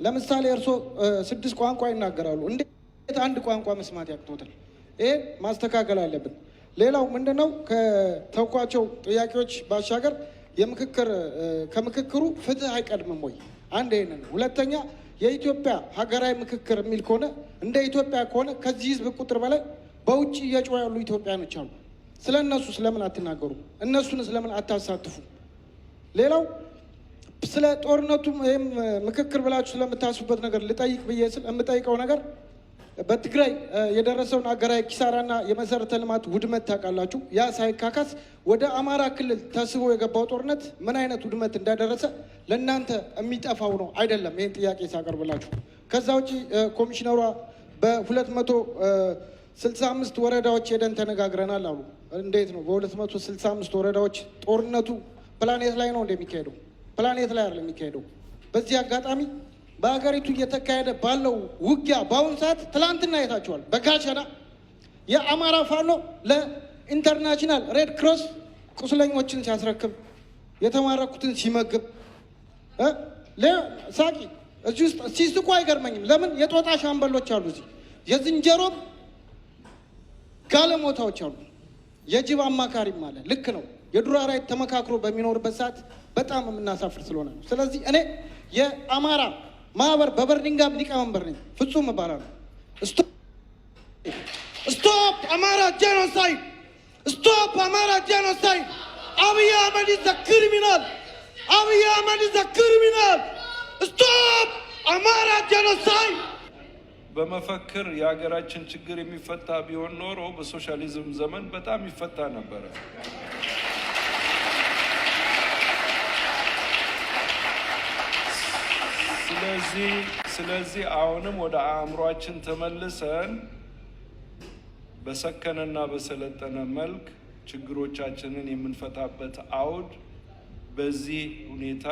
ለምሳሌ እርሶ 6 ቋንቋ ይናገራሉ። እንዴት አንድ ቋንቋ መስማት ያቅቶታል? ይሄ ማስተካከል አለብን። ሌላው ምንድነው ከተውኳቸው ጥያቄዎች ባሻገር ከምክክሩ ፍትህ አይቀድምም ወይ? አንድ ይሄንን። ሁለተኛ የኢትዮጵያ ሀገራዊ ምክክር የሚል ከሆነ እንደ ኢትዮጵያ ከሆነ ከዚህ ህዝብ ቁጥር በላይ በውጭ እየጮሁ ያሉ ኢትዮጵያኖች አሉ። ስለ እነሱ ስለምን አትናገሩ? እነሱን ስለምን አታሳትፉ? ሌላው ስለ ጦርነቱ ወይም ምክክር ብላችሁ ስለምታስቡበት ነገር ልጠይቅ ብዬ የምጠይቀው ነገር በትግራይ የደረሰውን ሀገራዊ ኪሳራና የመሰረተ ልማት ውድመት ታውቃላችሁ። ያ ሳይካካስ ወደ አማራ ክልል ተስቦ የገባው ጦርነት ምን አይነት ውድመት እንዳደረሰ ለእናንተ የሚጠፋው ነው አይደለም? ይህን ጥያቄ ሳቀርብላችሁ። ከዛ ውጭ ኮሚሽነሯ በ265 ወረዳዎች ሄደን ተነጋግረናል አሉ። እንዴት ነው በ265 ወረዳዎች ጦርነቱ ፕላኔት ላይ ነው እንደሚካሄደው? ፕላኔት ላይ አይደለም የሚካሄደው። በዚህ አጋጣሚ በሀገሪቱ እየተካሄደ ባለው ውጊያ በአሁኑ ሰዓት ትላንትና አይታችኋል። በጋሸና የአማራ ፋኖ ለኢንተርናሽናል ሬድ ክሮስ ቁስለኞችን ሲያስረክብ የተማረኩትን ሲመግብ ሳቂ እዚህ ውስጥ ሲስቁ አይገርመኝም። ለምን የጦጣ ሻምበሎች አሉ፣ እዚህ የዝንጀሮም ጋለሞታዎች አሉ፣ የጅብ አማካሪም አለ። ልክ ነው። የዱር አራዊት ተመካክሮ በሚኖርበት ሰዓት በጣም የምናሳፍር ስለሆነ ነው። ስለዚህ እኔ የአማራ ማህበር በበርሚንግሃም ሊቀመንበር ነኝ። ፍጹም እባላለሁ። ስቶፕ አማራ ጄኖሳይድ! ስቶፕ አማራ ጄኖሳይድ! አብይ አህመድ ኢዝ ዘ ክሪሚናል! አብይ አህመድ ኢዝ ዘ ክሪሚናል! ስቶፕ አማራ ጄኖሳይድ! በመፈክር የሀገራችን ችግር የሚፈታ ቢሆን ኖሮ በሶሻሊዝም ዘመን በጣም ይፈታ ነበረ። ስለዚህ አሁንም ወደ አእምሯችን ተመልሰን በሰከነና በሰለጠነ መልክ ችግሮቻችንን የምንፈታበት አውድ በዚህ ሁኔታ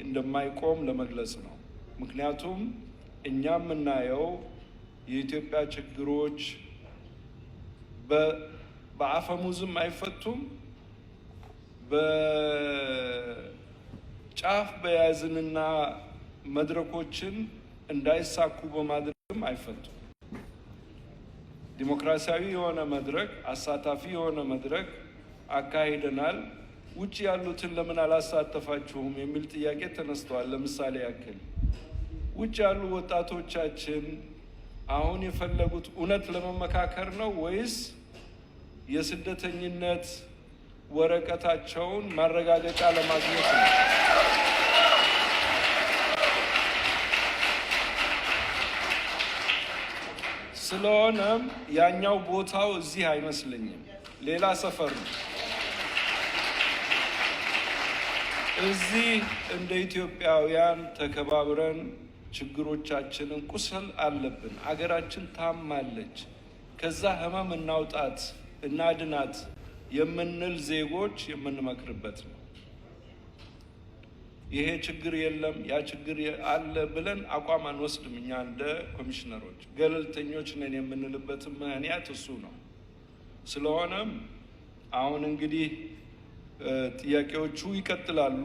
እንደማይቆም ለመግለጽ ነው። ምክንያቱም እኛ የምናየው የኢትዮጵያ ችግሮች በአፈሙዝም አይፈቱም፣ ጫፍ በያዝንና መድረኮችን እንዳይሳኩ በማድረግም አይፈቱም። ዲሞክራሲያዊ የሆነ መድረክ፣ አሳታፊ የሆነ መድረክ አካሂደናል። ውጭ ያሉትን ለምን አላሳተፋችሁም የሚል ጥያቄ ተነስተዋል። ለምሳሌ ያክል ውጭ ያሉ ወጣቶቻችን አሁን የፈለጉት እውነት ለመመካከር ነው ወይስ የስደተኝነት ወረቀታቸውን ማረጋገጫ ለማግኘት ነው? ስለሆነም ያኛው ቦታው እዚህ አይመስለኝም፣ ሌላ ሰፈር ነው። እዚህ እንደ ኢትዮጵያውያን ተከባብረን ችግሮቻችንን ቁስል አለብን፣ አገራችን ታማለች፣ ከዛ ህመም እናውጣት እናድናት የምንል ዜጎች የምንመክርበት ነው። ይሄ ችግር የለም ያ ችግር አለ ብለን አቋም አንወስድም። እኛ እንደ ኮሚሽነሮች ገለልተኞች ነን የምንልበት ምክንያት እሱ ነው። ስለሆነም አሁን እንግዲህ ጥያቄዎቹ ይቀጥላሉ።